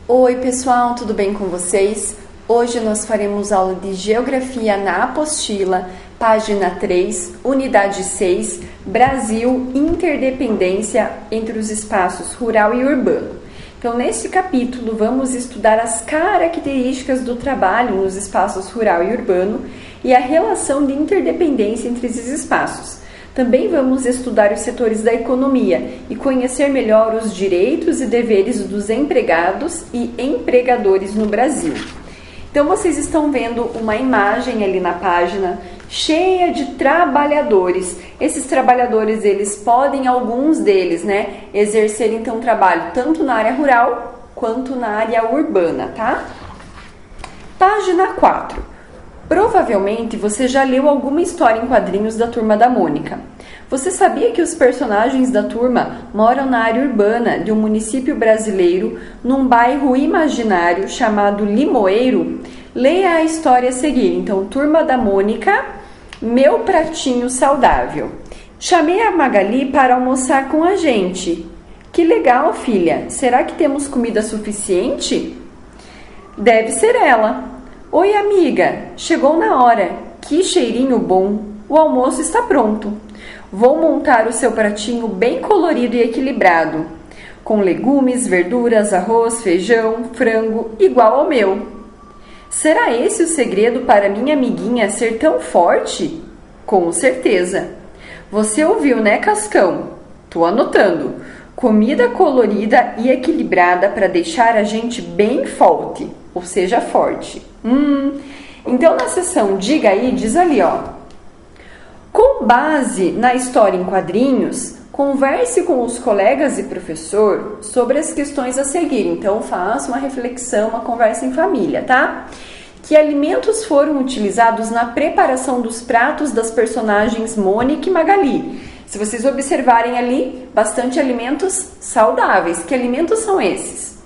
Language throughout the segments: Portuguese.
Oi pessoal, tudo bem com vocês? Hoje nós faremos aula de Geografia na apostila, página 3, unidade 6, Brasil, interdependência entre os espaços rural e urbano. Então, neste capítulo, vamos estudar as características do trabalho nos espaços rural e urbano e a relação de interdependência entre esses espaços. Também vamos estudar os setores da economia e conhecer melhor os direitos e deveres dos empregados e empregadores no Brasil. Então, vocês estão vendo uma imagem ali na página cheia de trabalhadores. Esses trabalhadores, eles podem, alguns deles, exercer então trabalho tanto na área rural quanto na área urbana, tá? Página 4. Provavelmente você já leu alguma história em quadrinhos da Turma da Mônica. Você sabia que os personagens da turma moram na área urbana de um município brasileiro, num bairro imaginário chamado Limoeiro? Leia a história a seguir. Então, Turma da Mônica, Meu Pratinho Saudável. Chamei a Magali para almoçar com a gente. Que legal, filha. Será que temos comida suficiente? Deve ser ela. Oi, amiga. Chegou na hora. Que cheirinho bom. O almoço está pronto. Vou montar o seu pratinho bem colorido e equilibrado, com legumes, verduras, arroz, feijão, frango, igual ao meu. Será esse o segredo para minha amiguinha ser tão forte? Com certeza. Você ouviu, né, Cascão? Tô anotando. Comida colorida e equilibrada para deixar a gente bem forte, ou seja, forte. Então na seção Diga aí, diz ali, ó. Com base na história em quadrinhos, converse com os colegas e professor sobre as questões a seguir. Então, faça uma reflexão, uma conversa em família, tá? Que alimentos foram utilizados na preparação dos pratos das personagens Mônica e Magali? Se vocês observarem ali, bastante alimentos saudáveis. Que alimentos são esses?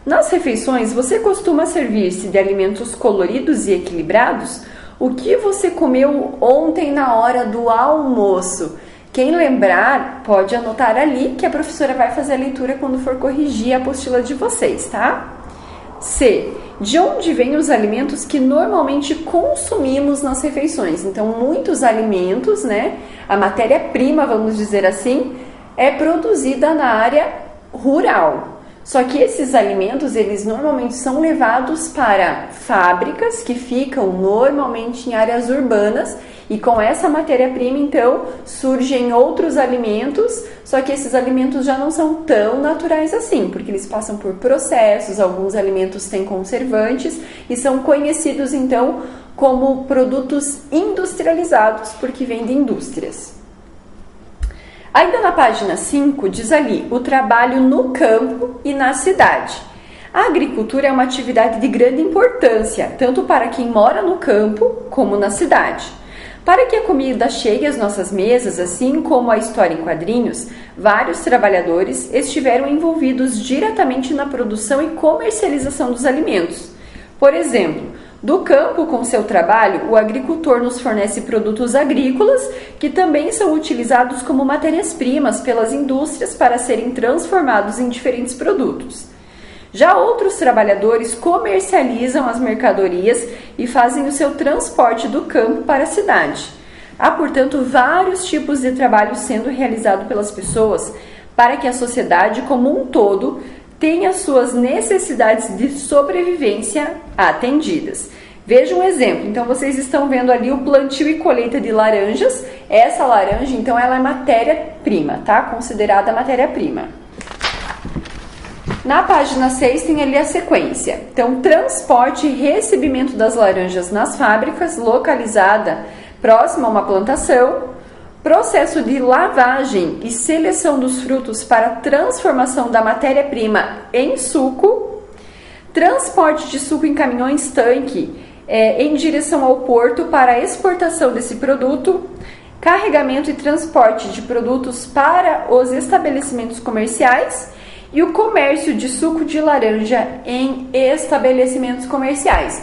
Nas refeições, você costuma servir-se de alimentos coloridos e equilibrados? O que você comeu ontem na hora do almoço? Quem lembrar, pode anotar ali que a professora vai fazer a leitura quando for corrigir a apostila de vocês, tá? C. De onde vêm os alimentos que normalmente consumimos nas refeições? Então, muitos alimentos, a matéria-prima, vamos dizer assim, é produzida na área rural. Só que esses alimentos, eles normalmente são levados para fábricas que ficam normalmente em áreas urbanas e com essa matéria-prima, então, surgem outros alimentos, só que esses alimentos já não são tão naturais assim, porque eles passam por processos, alguns alimentos têm conservantes e são conhecidos, então, como produtos industrializados, porque vêm de indústrias. Ainda na página 5, diz ali, o trabalho no campo e na cidade. A agricultura é uma atividade de grande importância, tanto para quem mora no campo como na cidade. Para que a comida chegue às nossas mesas, assim como a história em quadrinhos, vários trabalhadores estiveram envolvidos diretamente na produção e comercialização dos alimentos. Por exemplo, do campo, com seu trabalho, o agricultor nos fornece produtos agrícolas que também são utilizados como matérias-primas pelas indústrias para serem transformados em diferentes produtos. Já outros trabalhadores comercializam as mercadorias e fazem o seu transporte do campo para a cidade. Há, portanto, vários tipos de trabalho sendo realizado pelas pessoas para que a sociedade como um todo tenha suas necessidades de sobrevivência atendidas. Veja um exemplo. Então, vocês estão vendo ali o plantio e colheita de laranjas. Essa laranja, então, ela é matéria-prima, tá? Considerada matéria-prima. Na página 6 tem ali a sequência. Então, transporte e recebimento das laranjas nas fábricas, localizada próxima a uma plantação. Processo de lavagem e seleção dos frutos para transformação da matéria-prima em suco. Transporte de suco em caminhões-tanque em direção ao porto para a exportação desse produto. Carregamento e transporte de produtos para os estabelecimentos comerciais. E o comércio de suco de laranja em estabelecimentos comerciais.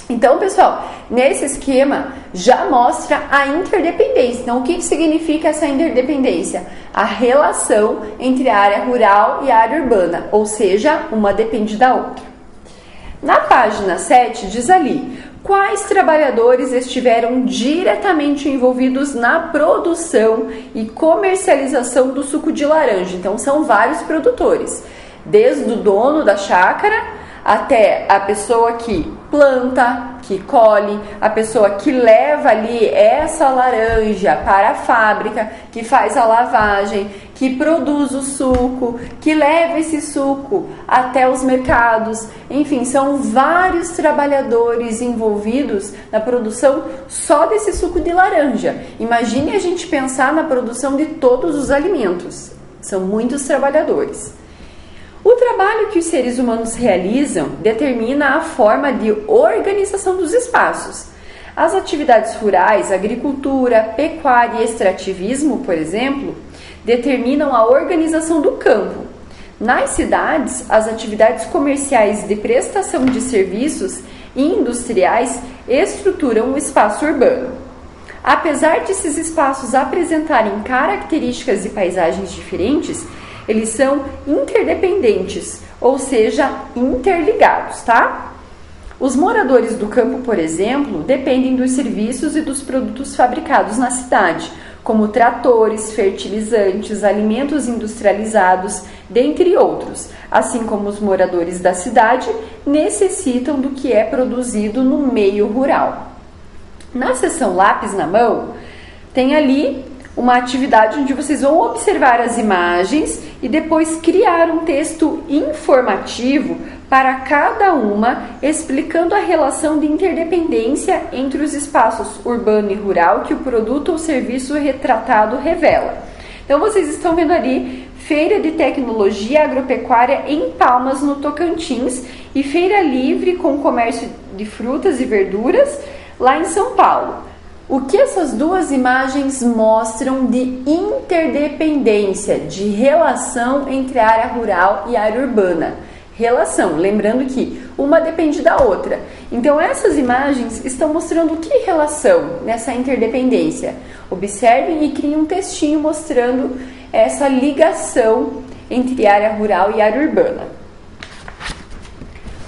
Então, pessoal, nesse esquema já mostra a interdependência. Então, o que significa essa interdependência? A relação entre a área rural e a área urbana, ou seja, uma depende da outra. Na página 7 diz ali: quais trabalhadores estiveram diretamente envolvidos na produção e comercialização do suco de laranja? Então, são vários produtores, desde o dono da chácara até a pessoa que planta, que colhe, a pessoa que leva ali essa laranja para a fábrica, que faz a lavagem, que produz o suco, que leva esse suco até os mercados. Enfim, são vários trabalhadores envolvidos na produção só desse suco de laranja. Imagine a gente pensar na produção de todos os alimentos. São muitos trabalhadores. O trabalho que os seres humanos realizam determina a forma de organização dos espaços. As atividades rurais, agricultura, pecuária e extrativismo, por exemplo, determinam a organização do campo. Nas cidades, as atividades comerciais de prestação de serviços e industriais estruturam o espaço urbano. Apesar desses espaços apresentarem características e paisagens diferentes, eles são interdependentes, ou seja, interligados, tá? Os moradores do campo, por exemplo, dependem dos serviços e dos produtos fabricados na cidade, como tratores, fertilizantes, alimentos industrializados, dentre outros, assim como os moradores da cidade necessitam do que é produzido no meio rural. Na seção lápis na mão, tem ali uma atividade onde vocês vão observar as imagens e depois criar um texto informativo para cada uma, explicando a relação de interdependência entre os espaços urbano e rural que o produto ou serviço retratado revela. Então, vocês estão vendo ali Feira de Tecnologia Agropecuária em Palmas, no Tocantins, e Feira Livre com Comércio de Frutas e Verduras, lá em São Paulo. O que essas duas imagens mostram de interdependência, de relação entre a área rural e a área urbana? Relação, lembrando que uma depende da outra. Então, essas imagens estão mostrando que relação nessa interdependência? Observem e criem um textinho mostrando essa ligação entre a área rural e a área urbana.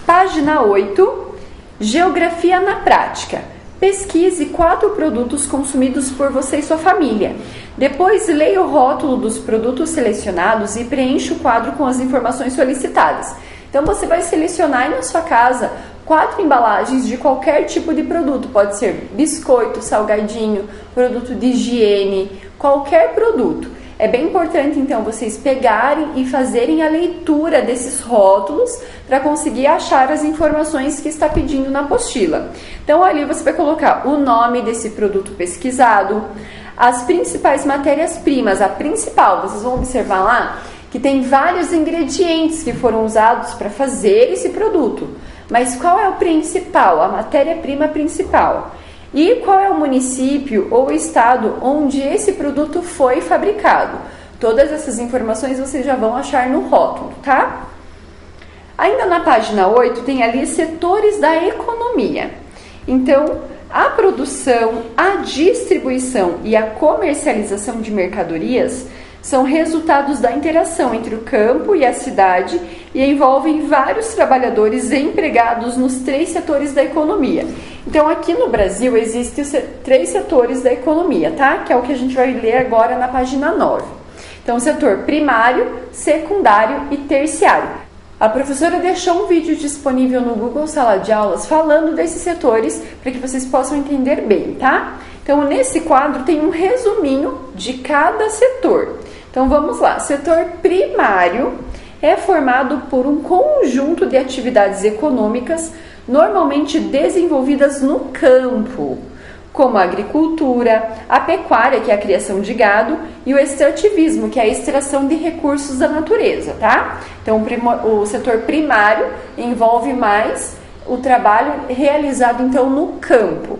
Página 8, Geografia na Prática. Pesquise 4 produtos consumidos por você e sua família. Depois, leia o rótulo dos produtos selecionados e preencha o quadro com as informações solicitadas. Então, você vai selecionar aí na sua casa 4 embalagens de qualquer tipo de produto. Pode ser biscoito, salgadinho, produto de higiene, qualquer produto. É bem importante, então, vocês pegarem e fazerem a leitura desses rótulos para conseguir achar as informações que está pedindo na apostila. Então, ali você vai colocar o nome desse produto pesquisado, as principais matérias-primas, a principal, vocês vão observar lá que tem vários ingredientes que foram usados para fazer esse produto. Mas qual é o principal, a matéria-prima principal? E qual é o município ou estado onde esse produto foi fabricado? Todas essas informações vocês já vão achar no rótulo, tá? Ainda na página 8 tem ali setores da economia. Então, a produção, a distribuição e a comercialização de mercadorias são resultados da interação entre o campo e a cidade e envolvem vários trabalhadores empregados nos 3 setores da economia. Então, aqui no Brasil, existem 3 setores da economia, tá? Que é o que a gente vai ler agora na página 9. Então, o setor primário, secundário e terciário. A professora deixou um vídeo disponível no Google Sala de Aulas falando desses setores para que vocês possam entender bem, tá? Então, nesse quadro tem um resuminho de cada setor. Então, vamos lá. Setor primário é formado por um conjunto de atividades econômicas normalmente desenvolvidas no campo, como a agricultura, a pecuária, que é a criação de gado, e o extrativismo, que é a extração de recursos da natureza, tá? Então, o setor primário envolve mais o trabalho realizado, então, no campo.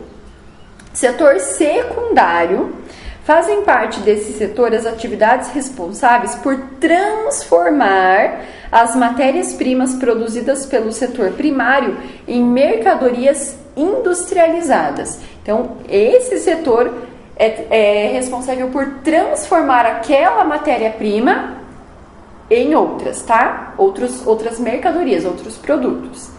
Setor secundário Fazem parte desse setor as atividades responsáveis por transformar as matérias-primas produzidas pelo setor primário em mercadorias industrializadas. Então, esse setor é responsável por transformar aquela matéria-prima em outras, tá? Outras mercadorias, outros produtos.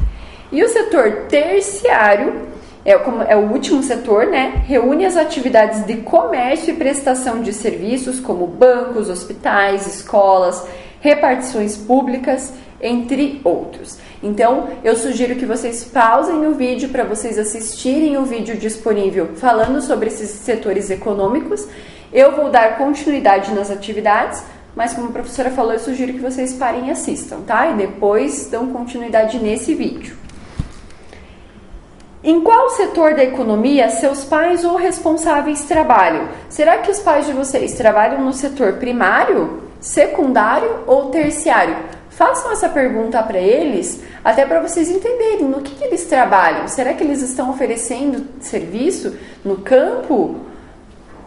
E o setor terciário é o último setor, né? Reúne as atividades de comércio e prestação de serviços, como bancos, hospitais, escolas, repartições públicas, entre outros. Então, eu sugiro que vocês pausem o vídeo para vocês assistirem o vídeo disponível falando sobre esses setores econômicos. Eu vou dar continuidade nas atividades, mas como a professora falou, eu sugiro que vocês parem e assistam, tá? E depois dão continuidade nesse vídeo. Em qual setor da economia seus pais ou responsáveis trabalham? Será que os pais de vocês trabalham no setor primário, secundário ou terciário? Façam essa pergunta para eles, até para vocês entenderem no que eles trabalham. Será que eles estão oferecendo serviço no campo,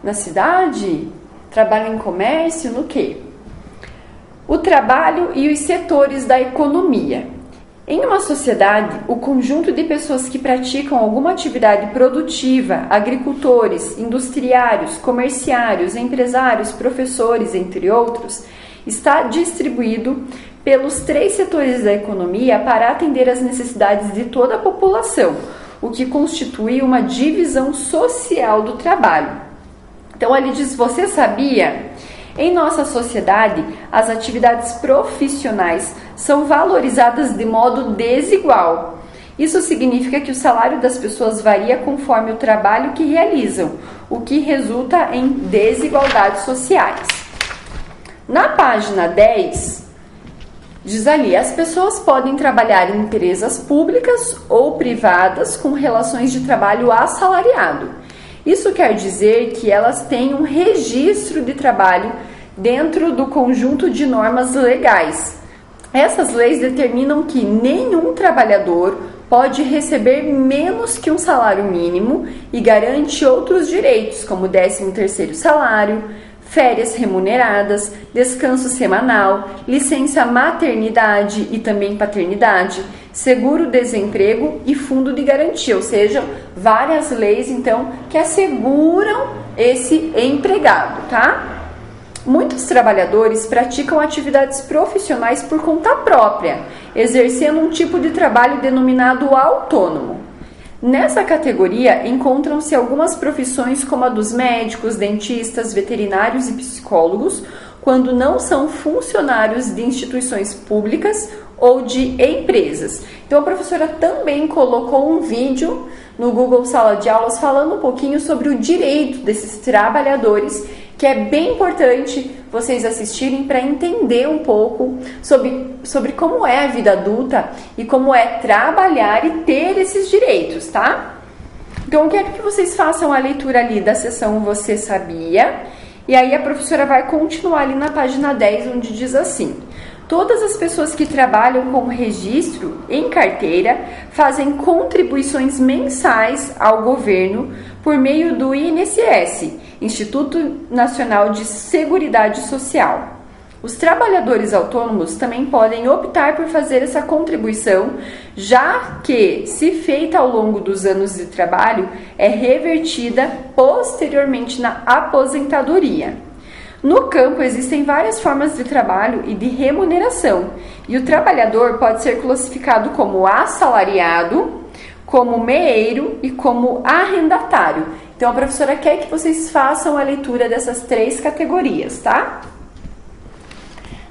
na cidade? Trabalham em comércio, no quê? O trabalho e os setores da economia. Em uma sociedade, o conjunto de pessoas que praticam alguma atividade produtiva, agricultores, industriários, comerciários, empresários, professores, entre outros, está distribuído pelos 3 setores da economia para atender às necessidades de toda a população, o que constitui uma divisão social do trabalho. Então, ali diz, você sabia? Em nossa sociedade, as atividades profissionais são valorizadas de modo desigual. Isso significa que o salário das pessoas varia conforme o trabalho que realizam, o que resulta em desigualdades sociais. Na página 10, diz ali, as pessoas podem trabalhar em empresas públicas ou privadas com relações de trabalho assalariado. Isso quer dizer que elas têm um registro de trabalho dentro do conjunto de normas legais. Essas leis determinam que nenhum trabalhador pode receber menos que um salário mínimo e garante outros direitos, como 13º salário, férias remuneradas, descanso semanal, licença maternidade e também paternidade, seguro-desemprego e fundo de garantia, ou seja, várias leis, então, que asseguram esse empregado, tá? Muitos trabalhadores praticam atividades profissionais por conta própria, exercendo um tipo de trabalho denominado autônomo. Nessa categoria encontram-se algumas profissões como a dos médicos, dentistas, veterinários e psicólogos, quando não são funcionários de instituições públicas ou de empresas. Então a professora também colocou um vídeo no Google Sala de Aulas falando um pouquinho sobre o direito desses trabalhadores, que é bem importante vocês assistirem para entender um pouco sobre como é a vida adulta e como é trabalhar e ter esses direitos, tá? Então, eu quero que vocês façam a leitura ali da seção Você Sabia? E aí a professora vai continuar ali na página 10, onde diz assim: todas as pessoas que trabalham com registro em carteira fazem contribuições mensais ao governo por meio do INSS, Instituto Nacional de Seguridade Social. Os trabalhadores autônomos também podem optar por fazer essa contribuição, já que, se feita ao longo dos anos de trabalho, é revertida posteriormente na aposentadoria. No campo existem várias formas de trabalho e de remuneração, e o trabalhador pode ser classificado como assalariado, como meeiro e como arrendatário. Então a professora quer que vocês façam a leitura dessas 3 categorias, tá?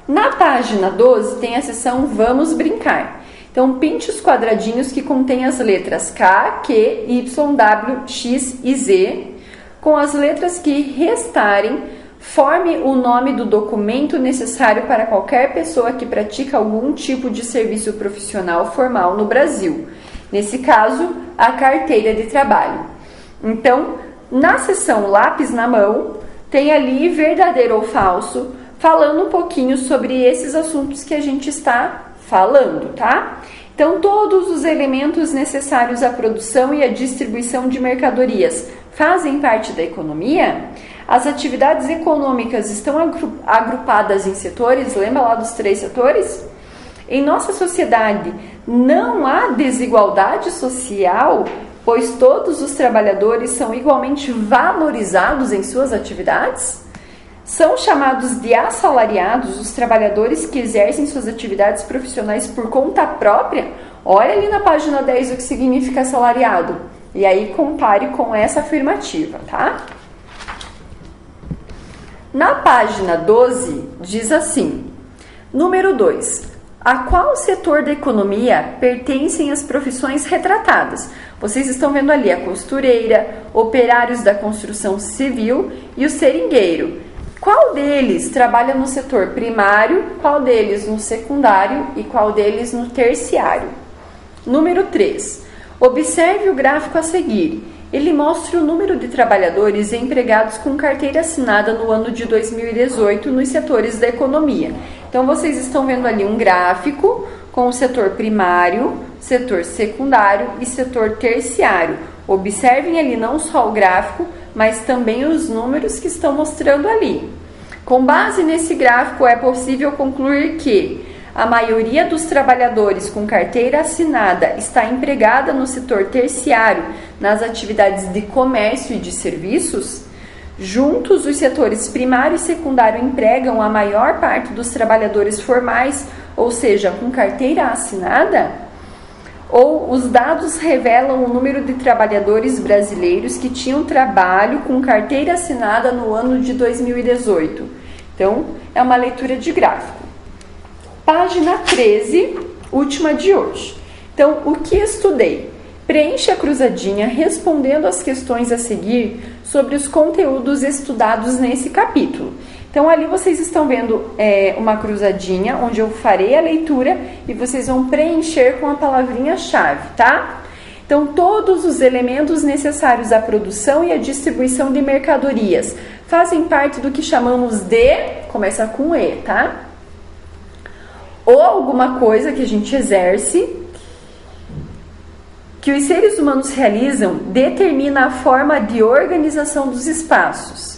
Na página 12 tem a seção Vamos Brincar. Então pinte os quadradinhos que contêm as letras K, Q, Y, W, X e Z. Com as letras que restarem, forme o nome do documento necessário para qualquer pessoa que pratica algum tipo de serviço profissional formal no Brasil. Nesse caso, a carteira de trabalho. Então, na seção Lápis na Mão, tem ali verdadeiro ou falso, falando um pouquinho sobre esses assuntos que a gente está falando, tá? Então, todos os elementos necessários à produção e à distribuição de mercadorias fazem parte da economia? As atividades econômicas estão agrupadas em setores, lembra lá dos 3 setores? Em nossa sociedade não há desigualdade social, pois todos os trabalhadores são igualmente valorizados em suas atividades? São chamados de assalariados os trabalhadores que exercem suas atividades profissionais por conta própria? Olha ali na página 10 o que significa assalariado. E aí compare com essa afirmativa, tá? Na página 12 diz assim, número 2, a qual setor da economia pertencem as profissões retratadas? Vocês estão vendo ali a costureira, operários da construção civil e o seringueiro. Qual deles trabalha no setor primário, qual deles no secundário e qual deles no terciário? Número 3. Observe o gráfico a seguir. Ele mostra o número de trabalhadores empregados com carteira assinada no ano de 2018 nos setores da economia. Então, vocês estão vendo ali um gráfico com o setor primário, setor secundário e setor terciário. Observem ali não só o gráfico, mas também os números que estão mostrando ali. Com base nesse gráfico, é possível concluir que a maioria dos trabalhadores com carteira assinada está empregada no setor terciário, nas atividades de comércio e de serviços. Juntos, os setores primário e secundário empregam a maior parte dos trabalhadores formais, ou seja, com carteira assinada? Ou os dados revelam o número de trabalhadores brasileiros que tinham trabalho com carteira assinada no ano de 2018? Então, é uma leitura de gráfico. Página 13, última de hoje. Então, o que estudei? Preencha a cruzadinha respondendo as questões a seguir sobre os conteúdos estudados nesse capítulo. Então, ali vocês estão vendo uma cruzadinha, onde eu farei a leitura e vocês vão preencher com a palavrinha-chave, tá? Então, todos os elementos necessários à produção e à distribuição de mercadorias fazem parte do que chamamos de... Começa com E, tá? Ou alguma coisa que a gente exerce, que os seres humanos realizam, determina a forma de organização dos espaços.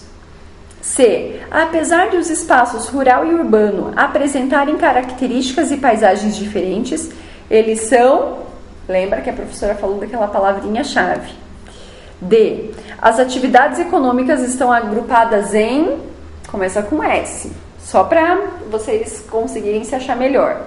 C. Apesar de os espaços rural e urbano apresentarem características e paisagens diferentes, eles são... Lembra que a professora falou daquela palavrinha-chave. D. As atividades econômicas estão agrupadas em... Começa com S. Só para vocês conseguirem se achar melhor.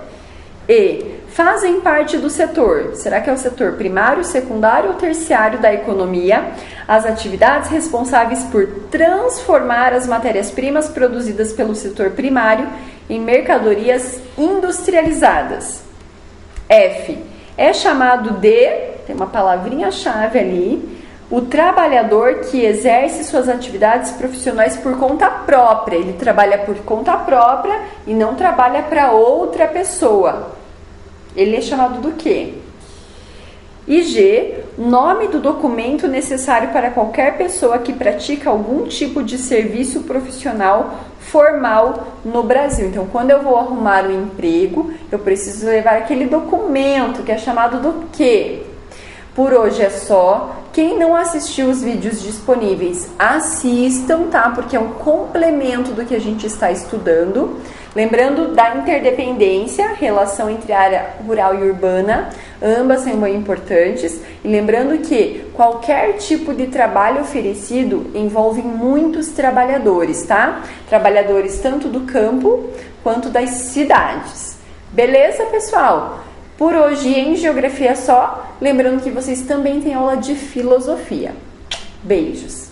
E. Fazem parte do setor. Será que é o setor primário, secundário ou terciário da economia? As atividades responsáveis por transformar as matérias-primas produzidas pelo setor primário em mercadorias industrializadas. F. É chamado de... Tem uma palavrinha-chave ali... O trabalhador que exerce suas atividades profissionais por conta própria. Ele trabalha por conta própria e não trabalha para outra pessoa. Ele é chamado do quê? E G, nome do documento necessário para qualquer pessoa que pratica algum tipo de serviço profissional formal no Brasil. Então, quando eu vou arrumar um emprego, eu preciso levar aquele documento que é chamado do quê? Por hoje é só. Quem não assistiu os vídeos disponíveis, assistam, tá? Porque é um complemento do que a gente está estudando. Lembrando da interdependência, relação entre a área rural e urbana, ambas são bem importantes. E lembrando que qualquer tipo de trabalho oferecido envolve muitos trabalhadores, tá? Trabalhadores tanto do campo quanto das cidades. Beleza, pessoal? Por hoje em Geografia só, lembrando que vocês também têm aula de Filosofia. Beijos!